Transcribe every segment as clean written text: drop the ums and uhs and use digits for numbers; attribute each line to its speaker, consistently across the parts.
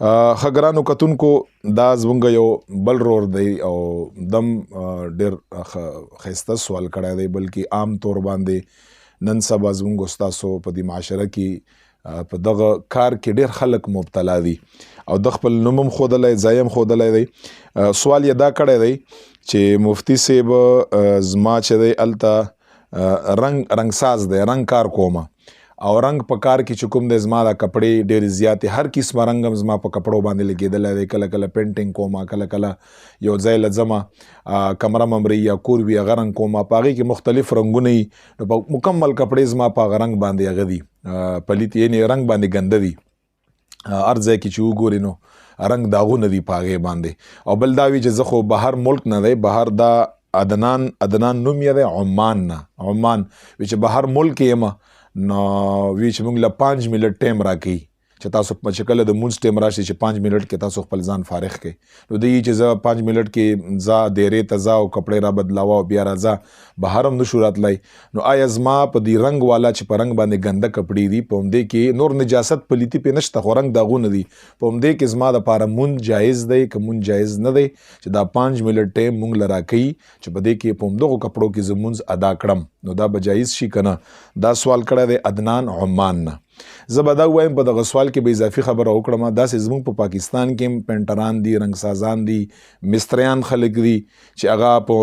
Speaker 1: ښه ګرانو کتونکو دا زمونږ یو بل رور دی او دم ډېر ښایسته سوال کړی دی بلکې عام طور باندې نن سبا زمونږ ستاسو په دې معاشره کې په دغه کار کې ډېر خلک مبتلا دي او د خپل نوم هم ښودلی ځای هم ښودلی دی. سوال یې دا کړی دی چې مفتي صاحب زما چې دی هلته رنګساز دی رنګ کار کومه او رنګ په کار کې چې کوم دی زما دا کپړې ډېرې زیاتې هر قسمه رنګ هم زما په کپړو باندې لګېدلی دی. کله کله پینټینګ کومه کله کله یو ځای له ځمه کمره ممري یا کور وي هغه رنګ کومه په هغې کې مختلف رنګونه وي نو په مکمل کپړې زما په هغه رنګ باندې هغه دي پلیت یعنې رنګ باندې ګنده دي هر ځای کې چې وګورې نو رنګ داغونه دي په هغې باندې. او بل دا وي چې زه خو بهر ملک نه دی بهر دا عدنان نوم یې دی عمان نه عمان وی چې بهر ملک یم نو وی چې موږ له 5 منټ ټایم راکوي چې تاسو چې کله د مونځ ټایم راشي چې 5 منټ کې تاسو خپل ځان فارغ کړئ نو دی چې زه 5 منټ کې ځه دیرې ته ځه او کپړې را بدلاوه او بیا راځه بهر هم نشو راتلی. نو آیا زما په دې رنګ والا چې په رنګ باندې ګنده کپړې دي په همدې کې نور نجاست پلیتي پې نشته خو رنګ داغونه دي په همدې کې زما دپاره مونځ جایز دی که مونځ جایز نه دی چې دا 5 منټ ټایم مونږ له راکوي چې په دې کې په همدغو کپړو کې زه مونځ ادا کړم نو دا به جایز شي که نه. دا سوال کړی دی عدنان عمان نه. زه به دا ووایم په دغه سوال کې به اضافي خبره وکړم داسې زموږ په پاکستان کې هم پینټران دي رنګسازان دي مستریان خلک دي چې هغه په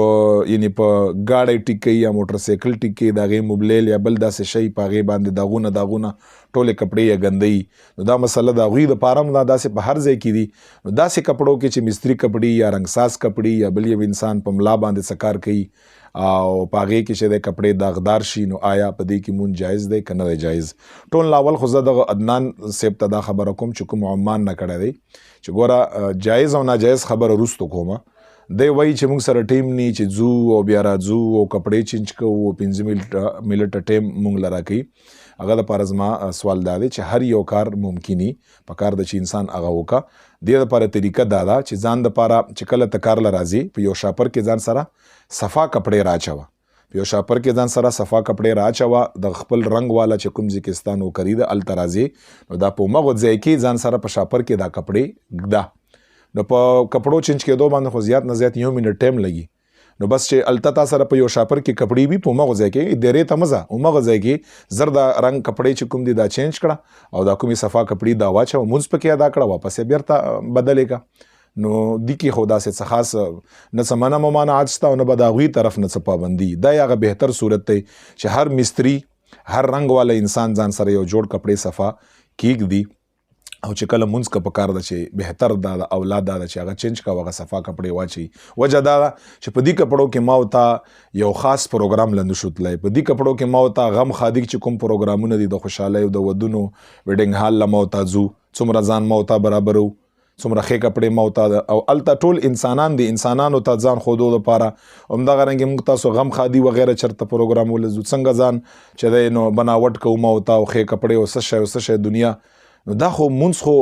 Speaker 1: یعنې په ګاډی ټیک کوي یا موټرسایکل ټیک کوي د هغې موبلیل یا بل داسې شی په هغې باندې داغونه ټولې کپړې یې ګندوي نو دا مسله د هغوی دپاره هم دا داسې په هر ځای کې دي نو داسې کپړو کې چې مستري کپړې یا رنګساز کپړې یا بل یو انسان په ملا باندې څه کار کوي او په هغې کې چې دی کپړې داغدار شي نو آیا په دې کې مونځ جایز دی که نه دی جایز. ټول اول خو زه دغه عدنان صاحب ته دا خبره کوم چې کوم عمان نه کړی دی چې ګوره جایز او ناجایز خبره وروستو کومه دی وایي چې موږ سره ټیم نی چې ځو او بیا راځو او کپړې چینج کوو او 5 منټه ټیم موږ له راکوي هغه دپاره زما سوال دا دی چې هر یو کار ممکني په کار ده چې انسان هغه وکړه. دې دپاره طریقه دا ده چې ځان دپاره چې کله ته کار له راځي په یو شاپر کې ځان سره صفا کپړې راچوه په یو شاپر کې ځان سره صفا کپړې راچوه د خپل رنګ والا چې کوم ځای کې ستا نوکري ده هلته راځې نو دا په همغو ځای کې ځان سره په شاپر کې دا کپړې ږده نو په کپړو چینج کېدو باندې خو زیات نه زیات 1 منټ ټایم لګي نو بس چې هلته تا سره په یو شاپر کې کپړې وي په همغو ځای کې دیرې ته مه ځه همغه ځای کې زر دا رنګ کپړې چې کوم دي دا چینج کړه او دا کومې صفا کپړې دا واچوه مونځ پکې ادا کړه واپس یې بیرته بدلې کړه نو دې کې خو داسې څه خاص نه څه منع ممانعات شته او نه به د هغوی طرف نه څه پابندي دا یې هغه بهتر صورت دی چې هر مستري هر رنګ والا انسان ځان سره یو جوړ کپړې صفا کیږدي او چې کله مونځ که په کار ده چې بهتر دا د اولاد دا ده چې هغه چینج کوه هغه صفا کپړې واچوي. وجه دا ده چې په دې کپړو کې ما ورته یو خاص پروګرام له نشو تللی په دې کپړو کې ما ورته غم خادق چې کوم پروګرامونه دي د خوشحالۍ او د ودونو ویډینګ هال له ما ورته ځو څومره ځان ما ورته برابرو څومره ښې کپړې ما ورته او هلته ټول انسانان دي انسانانو ته ځان ښودو دپاره همدغه رنګې موږ تاسو غم خادي وغیره چېرته پروګرام ولځو څنګه ځان چې دی نو بناوټ کوو ما ورته او ښې کپړې او څه شی دنیا نو دا خو مونځ خو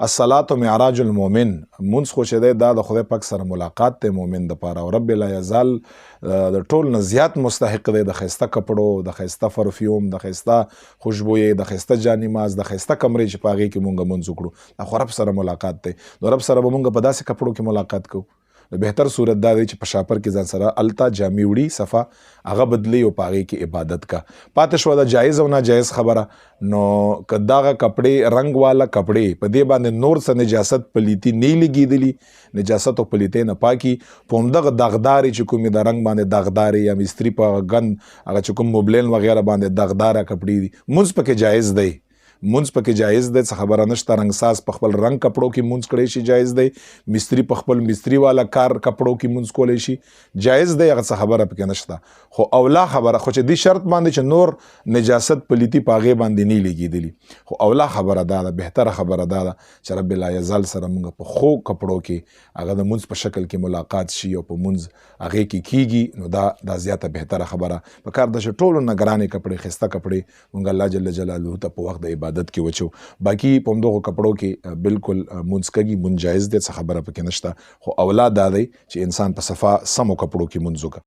Speaker 1: الصلاة معراج المؤمن مونځ خو چې دی دا د خدای پاک سره ملاقات دی مؤمن دپاره او رب لا یزال د ټول نه زیات مستحق دی د ښایسته کپړو د ښایسته پرفیوم د ښایسته خوشبویې د ښایسته جانماز د ښایسته کمرې چې په هغې کې مونږ مونځ وکړو دا خو رب سره ملاقات دی نو رب سره به مونږ په داسې کپړو کې ملاقات کوو نو بهتر صورت دا دی چې په شاپر کې ځان سره هلته جامې وړي صفا هغه بدلی او په هغې کې عبادت کا. پاتې شوه د جایز او ناجایز خبره نو که دغه کپړې رنګ والا کپړې په دې باندې نور څه نجاست پلیتي نه لګېدلي نجاست او پلیتۍ نه پاکي په همدغه داغدارې چې کومې د رنګ باندې داغدارې یا مستري په ګند هغه چې کوم موبلیل وغیره باندې داغداره کپړې دي مونځ پکې جایز دی مونځ پکې جایز دی څه خبره نشته رنګساز په خپل رنګ کپړو کې مونځ کړی شي جایز دی مستري په خپل مستري والا کار کپړو کې مونځ کولی شي جایز دی هغه څه خبره پکې نشته خو اولا خبره خو چې دې شرط باندې چې نور نجاست پلیتي په هغې باندې نه لګېدلي خو اولا خبره دا ده بهتره خبره دا ده چې رب لا یزال سره مونږ په ښو کپړو کې هغه د مونځ په شکل کې ملاقات شي او په مونځ هغې کې کیږي نو دا زیاته بهتره خبره په کار ده چې ټولو نه ګرانې کپړې ښایسته کپړې مونږ الله جل جلاله ته په وخت د عبادت کې وچو باقي په همدغو کپړو کې بالکل مونځ کږي مونځ جایز دی څه خبره پکې نشته خو اولاد دا دی چې انسان په صفا سمو کپړو کې مونځ وکړه.